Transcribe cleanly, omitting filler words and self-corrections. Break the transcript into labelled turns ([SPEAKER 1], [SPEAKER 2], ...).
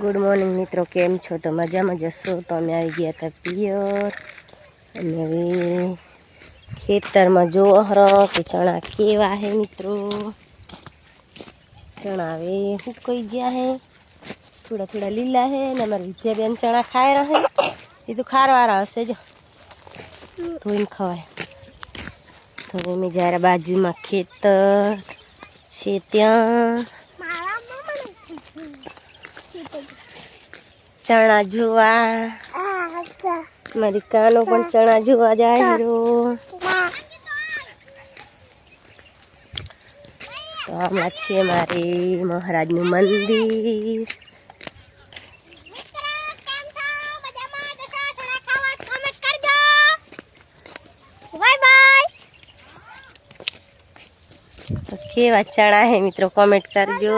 [SPEAKER 1] Good morning मित्रों, केम छो? तो मजा में जशो। तो अमे आई गया था पियर अने हवे खेतर में जो के चना केवा है मित्रों। चना हवे हुकाई गया है, थोड़ा थोड़ा लीला है ने अमर विद्याबेन चना खाए रहे। ये तो खारवारा हशे जो धोईने खवाय। तो हवे मैं जरा बाजू में खेतर छे त्यां चना जोवा मारी कानो पण चना जोवा जाय हीरो। तो हमણાં છે મારે મહારાજનું મંદિર। तो केवा चना है मित्रों, कमेंट करजो।